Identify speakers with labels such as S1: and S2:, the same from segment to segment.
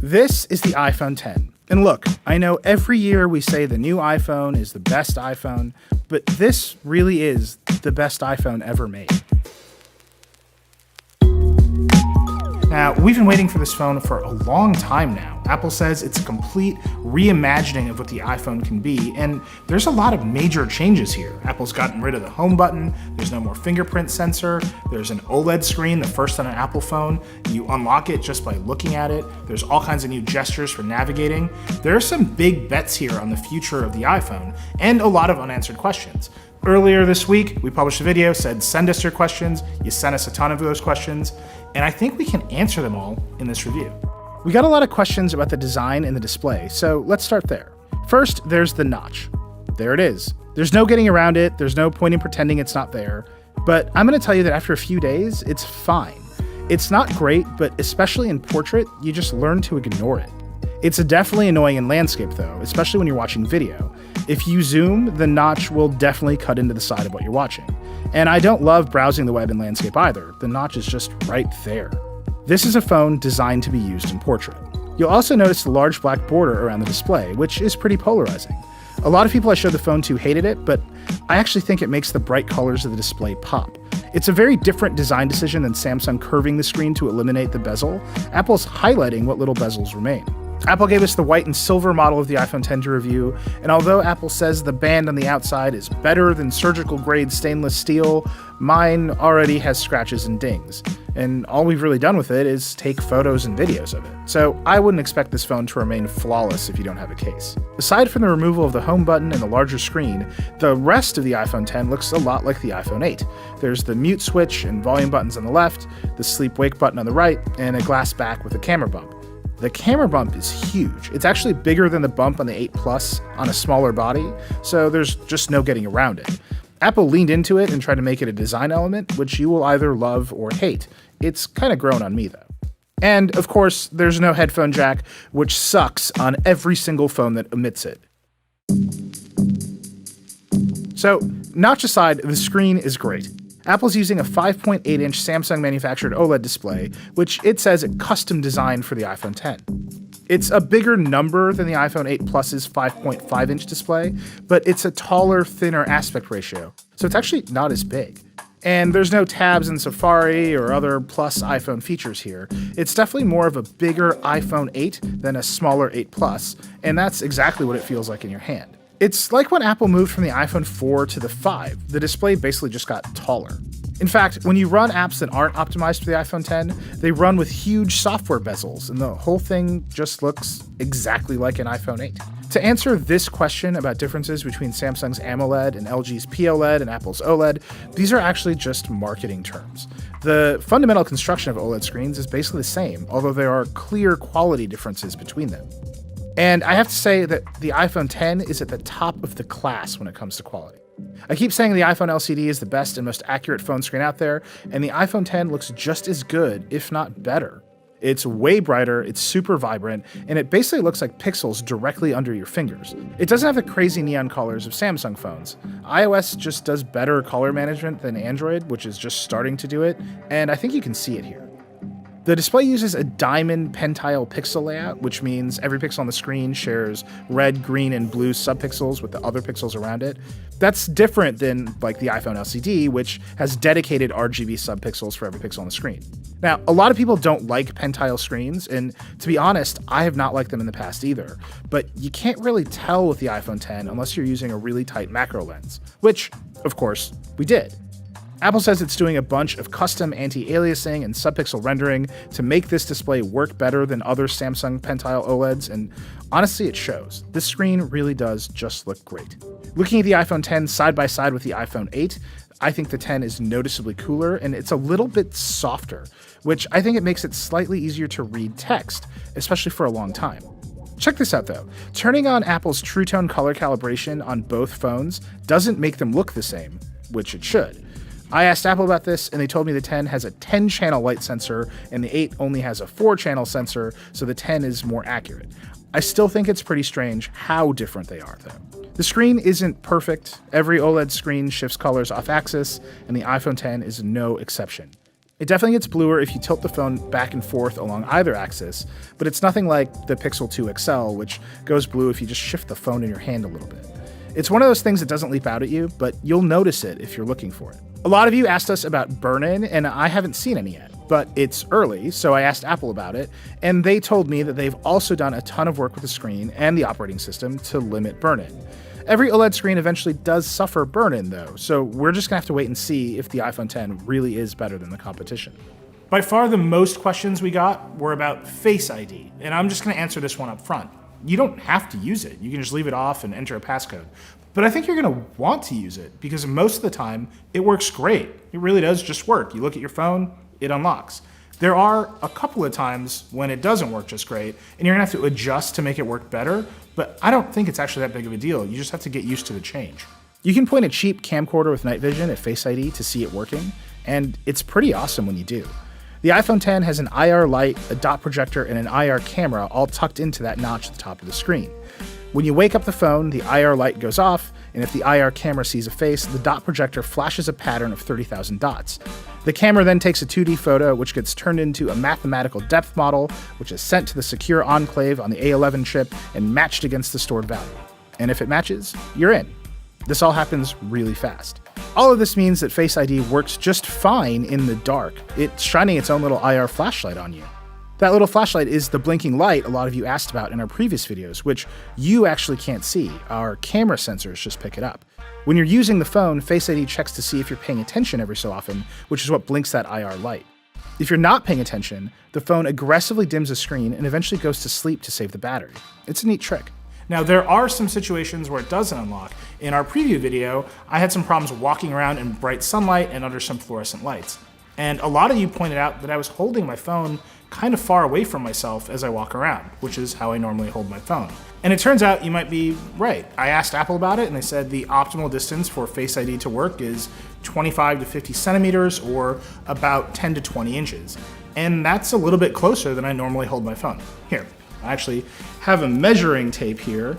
S1: This is the iPhone 10. And look, I know every year we say the new iPhone is the best iPhone, but this really is the best iPhone ever made. Now, we've been waiting for this phone for a long time now. Apple says it's a complete reimagining of what the iPhone can be, and there's a lot of major changes here. Apple's gotten rid of the home button, there's no more fingerprint sensor, there's an OLED screen, the first on an Apple phone. You unlock it just by looking at it. There's all kinds of new gestures for navigating. There are some big bets here on the future of the iPhone, and a lot of unanswered questions. Earlier this week, we published a video, said send us your questions. You sent us a ton of those questions, and I think we can answer them all in this review. We got a lot of questions about the design and the display, so let's start there. First, there's the notch. There it is. There's no getting around it, there's no point in pretending it's not there, but I'm gonna tell you that after a few days, it's fine. It's not great, but especially in portrait, you just learn to ignore it. It's definitely annoying in landscape though, especially when you're watching video. If you zoom, the notch will definitely cut into the side of what you're watching. And I don't love browsing the web in landscape either. The notch is just right there. This is a phone designed to be used in portrait. You'll also notice the large black border around the display, which is pretty polarizing. A lot of people I showed the phone to hated it, but I actually think it makes the bright colors of the display pop. It's a very different design decision than Samsung curving the screen to eliminate the bezel. Apple's highlighting what little bezels remain. Apple gave us the white and silver model of the iPhone 10 to review, and although Apple says the band on the outside is better than surgical grade stainless steel, mine already has scratches and dings. And all we've really done with it is take photos and videos of it. So I wouldn't expect this phone to remain flawless if you don't have a case. Aside from the removal of the home button and the larger screen, the rest of the iPhone 10 looks a lot like the iPhone 8. There's the mute switch and volume buttons on the left, the sleep-wake button on the right, and a glass back with a camera bump. The camera bump is huge. It's actually bigger than the bump on the 8 Plus on a smaller body, so there's just no getting around it. Apple leaned into it and tried to make it a design element, which you will either love or hate. It's kind of grown on me though. And of course, there's no headphone jack, which sucks on every single phone that omits it. So, notch aside, the screen is great. Apple's using a 5.8-inch Samsung-manufactured OLED display, which it says it custom designed for the iPhone 10. It's a bigger number than the iPhone 8 Plus's 5.5-inch display, but it's a taller, thinner aspect ratio, so it's actually not as big. And there's no tabs in Safari or other Plus iPhone features here. It's definitely more of a bigger iPhone 8 than a smaller 8 Plus, and that's exactly what it feels like in your hand. It's like when Apple moved from the iPhone 4 to the 5, the display basically just got taller. In fact, when you run apps that aren't optimized for the iPhone 10, they run with huge software bezels, and the whole thing just looks exactly like an iPhone 8. To answer this question about differences between Samsung's AMOLED and LG's POLED and Apple's OLED, these are actually just marketing terms. The fundamental construction of OLED screens is basically the same, although there are clear quality differences between them. And I have to say that the iPhone 10 is at the top of the class when it comes to quality. I keep saying the iPhone LCD is the best and most accurate phone screen out there, and the iPhone 10 looks just as good, if not better. It's way brighter, it's super vibrant, and it basically looks like pixels directly under your fingers. It doesn't have the crazy neon colors of Samsung phones. iOS just does better color management than Android, which is just starting to do it, and I think you can see it here. The display uses a diamond pentile pixel layout, which means every pixel on the screen shares red, green, and blue subpixels with the other pixels around it. That's different than like the iPhone LCD, which has dedicated RGB subpixels for every pixel on the screen. Now, a lot of people don't like pentile screens, and to be honest, I have not liked them in the past either, but you can't really tell with the iPhone 10 unless you're using a really tight macro lens, which, of course, we did. Apple says it's doing a bunch of custom anti-aliasing and subpixel rendering to make this display work better than other Samsung pentile OLEDs, and honestly, it shows. This screen really does just look great. Looking at the iPhone 10 side by side with the iPhone 8, I think the 10 is noticeably cooler, and it's a little bit softer, which I think it makes it slightly easier to read text, especially for a long time. Check this out though. Turning on Apple's True Tone color calibration on both phones doesn't make them look the same, which it should. I asked Apple about this, and they told me the 10 has a 10-channel light sensor, and the 8 only has a 4-channel sensor, so the 10 is more accurate. I still think it's pretty strange how different they are, though. The screen isn't perfect. Every OLED screen shifts colors off-axis, and the iPhone 10 is no exception. It definitely gets bluer if you tilt the phone back and forth along either axis, but it's nothing like the Pixel 2 XL, which goes blue if you just shift the phone in your hand a little bit. It's one of those things that doesn't leap out at you, but you'll notice it if you're looking for it. A lot of you asked us about burn-in, and I haven't seen any yet, but it's early, so I asked Apple about it, and they told me that they've also done a ton of work with the screen and the operating system to limit burn-in. Every OLED screen eventually does suffer burn-in though, so we're just gonna have to wait and see if the iPhone X really is better than the competition. By far the most questions we got were about Face ID, and I'm just gonna answer this one up front. You don't have to use it, you can just leave it off and enter a passcode. But I think you're gonna want to use it because most of the time it works great. It really does just work. You look at your phone, it unlocks. There are a couple of times when it doesn't work just great, and you're gonna have to adjust to make it work better, but I don't think it's actually that big of a deal. You just have to get used to the change. You can point a cheap camcorder with night vision at Face ID to see it working, and it's pretty awesome when you do. The iPhone X has an IR light, a dot projector, and an IR camera all tucked into that notch at the top of the screen. When you wake up the phone, the IR light goes off, and if the IR camera sees a face, the dot projector flashes a pattern of 30,000 dots. The camera then takes a 2D photo, which gets turned into a mathematical depth model, which is sent to the secure enclave on the A11 chip and matched against the stored value. And if it matches, you're in. This all happens really fast. All of this means that Face ID works just fine in the dark. It's shining its own little IR flashlight on you. That little flashlight is the blinking light a lot of you asked about in our previous videos, which you actually can't see. Our camera sensors just pick it up. When you're using the phone, Face ID checks to see if you're paying attention every so often, which is what blinks that IR light. If you're not paying attention, the phone aggressively dims the screen and eventually goes to sleep to save the battery. It's a neat trick. Now, there are some situations where it doesn't unlock. In our preview video, I had some problems walking around in bright sunlight and under some fluorescent lights. And a lot of you pointed out that I was holding my phone kind of far away from myself as I walk around, which is how I normally hold my phone. And it turns out you might be right. I asked Apple about it and they said the optimal distance for Face ID to work is 25 to 50 centimeters or about 10 to 20 inches. And that's a little bit closer than I normally hold my phone. Here, I actually have a measuring tape here,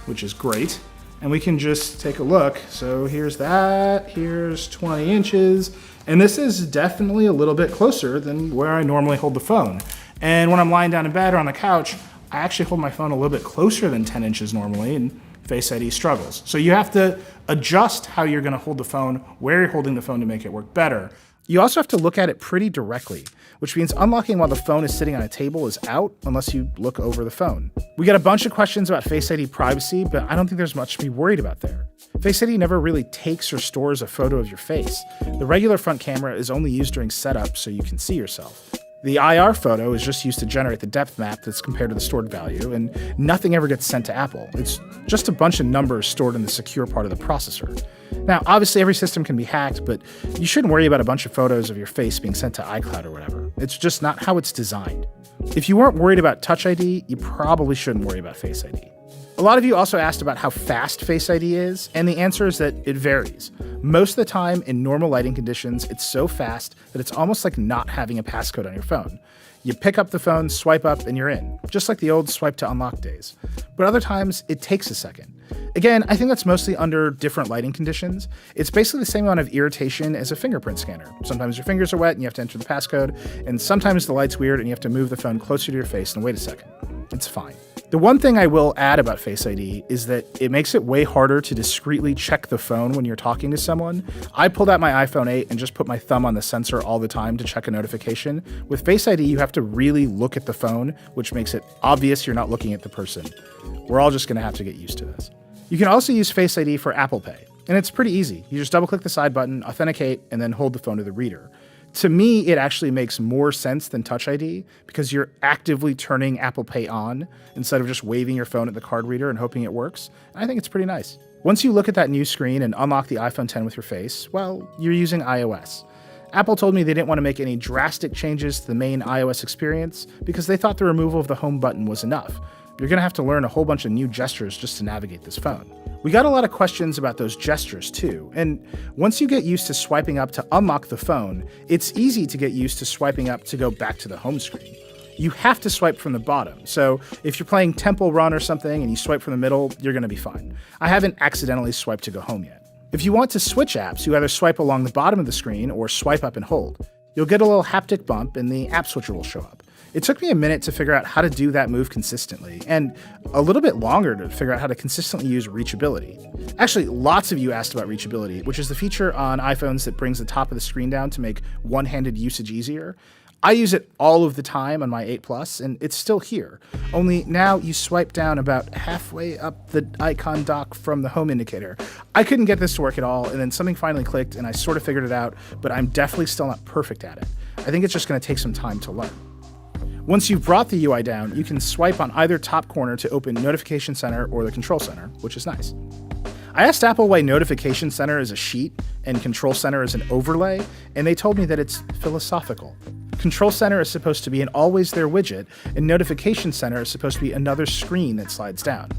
S1: which is great. And we can just take a look. So here's that, here's 20 inches. And this is definitely a little bit closer than where I normally hold the phone. And when I'm lying down in bed or on the couch, I actually hold my phone a little bit closer than 10 inches normally, and Face ID struggles. So you have to adjust how you're gonna hold the phone, where you're holding the phone to make it work better. You also have to look at it pretty directly, which means unlocking while the phone is sitting on a table is out unless you look over the phone. We got a bunch of questions about Face ID privacy, but I don't think there's much to be worried about there. Face ID never really takes or stores a photo of your face. The regular front camera is only used during setup so you can see yourself. The IR photo is just used to generate the depth map that's compared to the stored value, and nothing ever gets sent to Apple. It's just a bunch of numbers stored in the secure part of the processor. Now, obviously every system can be hacked, but you shouldn't worry about a bunch of photos of your face being sent to iCloud or whatever. It's just not how it's designed. If you weren't worried about Touch ID, you probably shouldn't worry about Face ID. A lot of you also asked about how fast Face ID is, and the answer is that it varies. Most of the time, in normal lighting conditions, it's so fast that it's almost like not having a passcode on your phone. You pick up the phone, swipe up, and you're in, just like the old swipe to unlock days. But other times, it takes a second. Again, I think that's mostly under different lighting conditions. It's basically the same amount of irritation as a fingerprint scanner. Sometimes your fingers are wet and you have to enter the passcode, and sometimes the light's weird and you have to move the phone closer to your face and wait a second. It's fine. The one thing I will add about Face ID is that it makes it way harder to discreetly check the phone when you're talking to someone. I pulled out my iPhone 8 and just put my thumb on the sensor all the time to check a notification. With Face ID, you have to really look at the phone, which makes it obvious you're not looking at the person. We're all just gonna have to get used to this. You can also use Face ID for Apple Pay, and it's pretty easy. You just double-click the side button, authenticate, and then hold the phone to the reader. To me, it actually makes more sense than Touch ID because you're actively turning Apple Pay on instead of just waving your phone at the card reader and hoping it works. And I think it's pretty nice. Once you look at that new screen and unlock the iPhone X with your face, well, you're using iOS. Apple told me they didn't want to make any drastic changes to the main iOS experience because they thought the removal of the home button was enough. You're going to have to learn a whole bunch of new gestures just to navigate this phone. We got a lot of questions about those gestures too, and once you get used to swiping up to unlock the phone, it's easy to get used to swiping up to go back to the home screen. You have to swipe from the bottom, so if you're playing Temple Run or something and you swipe from the middle, you're going to be fine. I haven't accidentally swiped to go home yet. If you want to switch apps, you either swipe along the bottom of the screen or swipe up and hold. You'll get a little haptic bump and the app switcher will show up. It took me a minute to figure out how to do that move consistently, and a little bit longer to figure out how to consistently use reachability. Actually, lots of you asked about reachability, which is the feature on iPhones that brings the top of the screen down to make one-handed usage easier. I use it all of the time on my 8 Plus, and it's still here. Only now you swipe down about halfway up the icon dock from the home indicator. I couldn't get this to work at all, and then something finally clicked, and I sort of figured it out, but I'm definitely still not perfect at it. I think it's just going to take some time to learn. Once you've brought the UI down, you can swipe on either top corner to open Notification Center or the Control Center, which is nice. I asked Apple why Notification Center is a sheet and Control Center is an overlay, and they told me that it's philosophical. Control Center is supposed to be an always there widget, and Notification Center is supposed to be another screen that slides down.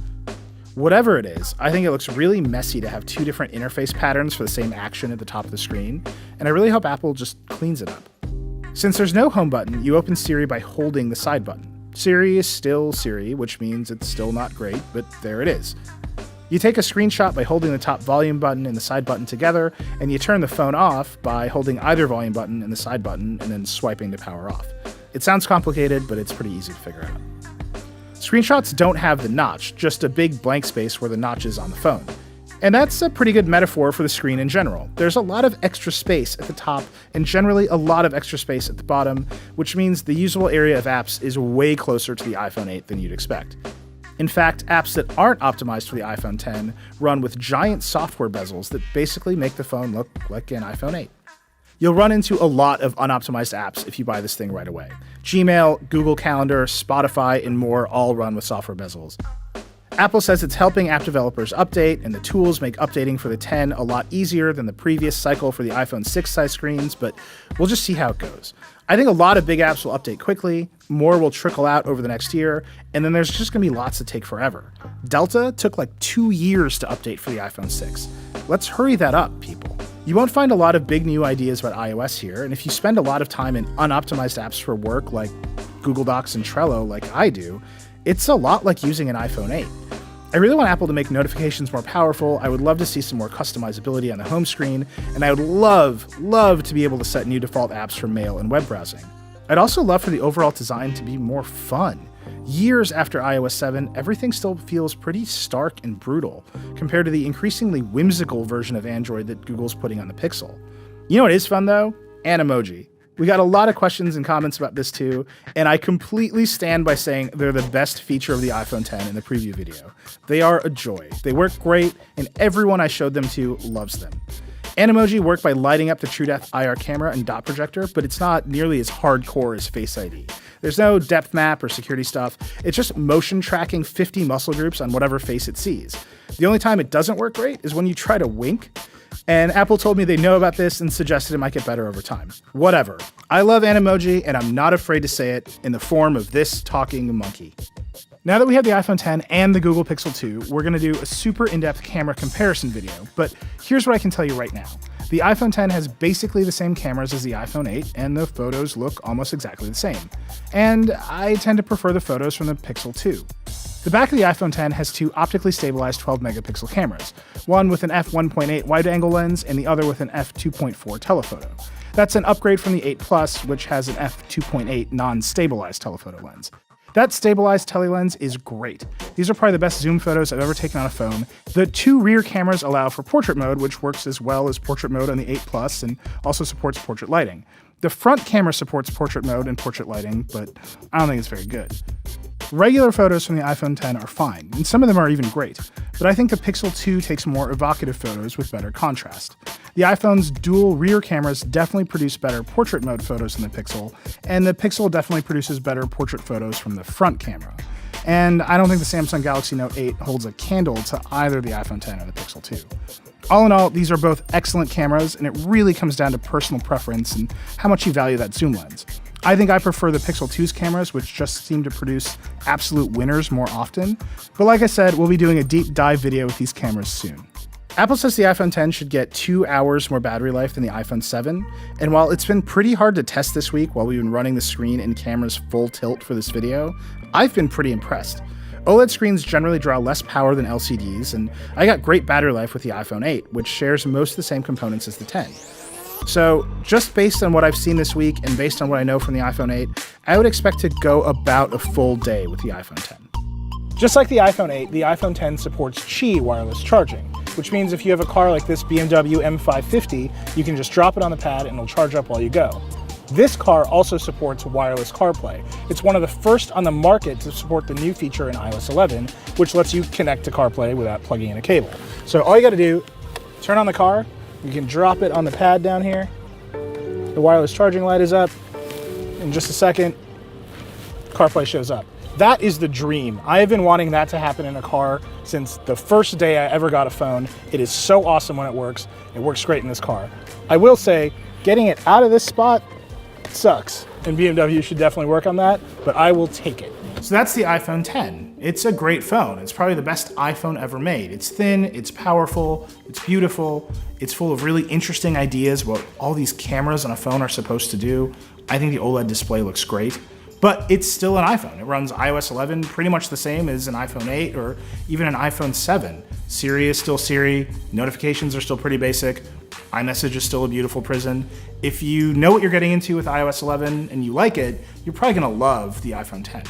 S1: Whatever it is, I think it looks really messy to have two different interface patterns for the same action at the top of the screen, and I really hope Apple just cleans it up. Since there's no home button, you open Siri by holding the side button. Siri is still Siri, which means it's still not great, but there it is. You take a screenshot by holding the top volume button and the side button together, and you turn the phone off by holding either volume button and the side button and then swiping to power off. It sounds complicated, but it's pretty easy to figure out. Screenshots don't have the notch, just a big blank space where the notch is on the phone. And that's a pretty good metaphor for the screen in general. There's a lot of extra space at the top and generally a lot of extra space at the bottom, which means the usable area of apps is way closer to the iPhone 8 than you'd expect. In fact, apps that aren't optimized for the iPhone 10 run with giant software bezels that basically make the phone look like an iPhone 8. You'll run into a lot of unoptimized apps if you buy this thing right away. Gmail, Google Calendar, Spotify, and more all run with software bezels. Apple says it's helping app developers update, and the tools make updating for the 10 a lot easier than the previous cycle for the iPhone 6 size screens, but we'll just see how it goes. I think a lot of big apps will update quickly, more will trickle out over the next year, and then there's just going to be lots that take forever. Delta took like 2 years to update for the iPhone 6. Let's hurry that up, people. You won't find a lot of big new ideas about iOS here, and if you spend a lot of time in unoptimized apps for work like Google Docs and Trello like I do, it's a lot like using an iPhone 8. I really want Apple to make notifications more powerful. I would love to see some more customizability on the home screen, and I would love to be able to set new default apps for mail and web browsing. I'd also love for the overall design to be more fun. Years after iOS 7, everything still feels pretty stark and brutal compared to the increasingly whimsical version of Android that Google's putting on the Pixel. You know what is fun though? Animoji. We got a lot of questions and comments about this too, and I completely stand by saying they're the best feature of the iPhone 10 in the preview video. They are a joy. They work great, and everyone I showed them to loves them. Animoji work by lighting up the TrueDepth IR camera and dot projector, but it's not nearly as hardcore as Face ID. There's no depth map or security stuff. It's just motion tracking 50 muscle groups on whatever face it sees. The only time it doesn't work great is when you try to wink. And Apple told me they know about this and suggested it might get better over time. Whatever. I love Animoji, and I'm not afraid to say it in the form of this talking monkey. Now that we have the iPhone 10 and the Google Pixel 2, we're going to do a super in-depth camera comparison video, but here's what I can tell you right now. The iPhone 10 has basically the same cameras as the iPhone 8, and the photos look almost exactly the same. And I tend to prefer the photos from the Pixel 2. The back of the iPhone 10 has two optically stabilized 12-megapixel cameras, one with an f1.8 wide-angle lens and the other with an f2.4 telephoto. That's an upgrade from the 8 Plus, which has an f2.8 non-stabilized telephoto lens. That stabilized telelens is great. These are probably the best zoom photos I've ever taken on a phone. The two rear cameras allow for portrait mode, which works as well as portrait mode on the 8 Plus and also supports portrait lighting. The front camera supports portrait mode and portrait lighting, but I don't think it's very good. Regular photos from the iPhone 10 are fine, and some of them are even great, but I think the Pixel 2 takes more evocative photos with better contrast. The iPhone's dual rear cameras definitely produce better portrait mode photos than the Pixel, and the Pixel definitely produces better portrait photos from the front camera. And I don't think the Samsung Galaxy Note 8 holds a candle to either the iPhone 10 or the Pixel 2. All in all, these are both excellent cameras, and it really comes down to personal preference and how much you value that zoom lens. I think I prefer the Pixel 2's cameras, which just seem to produce absolute winners more often. But like I said, we'll be doing a deep dive video with these cameras soon. Apple says the iPhone 10 should get 2 hours more battery life than the iPhone 7. And while it's been pretty hard to test this week while we've been running the screen and cameras full tilt for this video, I've been pretty impressed. OLED screens generally draw less power than LCDs, and I got great battery life with the iPhone 8, which shares most of the same components as the 10. So just based on what I've seen this week and based on what I know from the iPhone 8, I would expect to go about a full day with the iPhone 10. Just like the iPhone 8, the iPhone 10 supports Qi wireless charging, which means if you have a car like this BMW M550, you can just drop it on the pad and it'll charge up while you go. This car also supports wireless CarPlay. It's one of the first on the market to support the new feature in iOS 11, which lets you connect to CarPlay without plugging in a cable. So all you gotta do, turn on the car, you can drop it on the pad down here. The wireless charging light is up. In just a second, CarPlay shows up. That is the dream. I have been wanting that to happen in a car since the first day I ever got a phone. It is so awesome when it works. It works great in this car. I will say, getting it out of this spot sucks, and BMW should definitely work on that, but I will take it. So that's the iPhone 10. It's a great phone. It's probably the best iPhone ever made. It's thin, it's powerful, it's beautiful, it's full of really interesting ideas what all these cameras on a phone are supposed to do. I think the OLED display looks great, but it's still an iPhone. It runs iOS 11 pretty much the same as an iPhone 8 or even an iPhone 7. Siri is still Siri, notifications are still pretty basic, iMessage is still a beautiful prison. If you know what you're getting into with iOS 11 and you like it, you're probably gonna love the iPhone 10.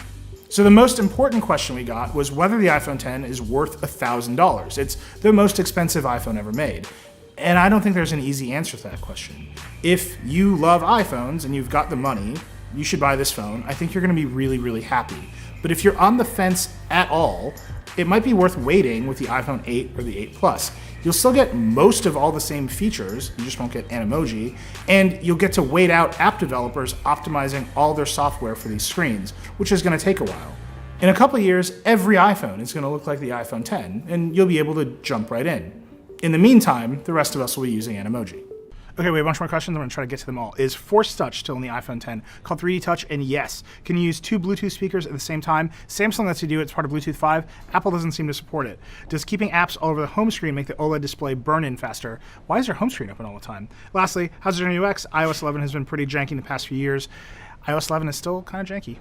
S1: So the most important question we got was whether the iPhone 10 is worth $1,000. It's the most expensive iPhone ever made. And I don't think there's an easy answer to that question. If you love iPhones and you've got the money, you should buy this phone. I think you're gonna be really, really happy. But if you're on the fence at all, it might be worth waiting with the iPhone 8 or the 8 Plus. You'll still get most of all the same features, you just won't get Animoji, and you'll get to wait out app developers optimizing all their software for these screens, which is gonna take a while. In a couple of years, every iPhone is gonna look like the iPhone 10, and you'll be able to jump right in. In the meantime, the rest of us will be using Animoji. Okay, we have a bunch more questions. I'm gonna try to get to them all. Is Force Touch still in the iPhone 10 called 3D Touch? And yes. Can you use two Bluetooth speakers at the same time? Samsung lets you do it. It's part of Bluetooth 5. Apple doesn't seem to support it. Does keeping apps all over the home screen make the OLED display burn in faster? Why is your home screen open all the time? Lastly, how's your new UX? iOS 11 has been pretty janky in the past few years. iOS 11 is still kind of janky.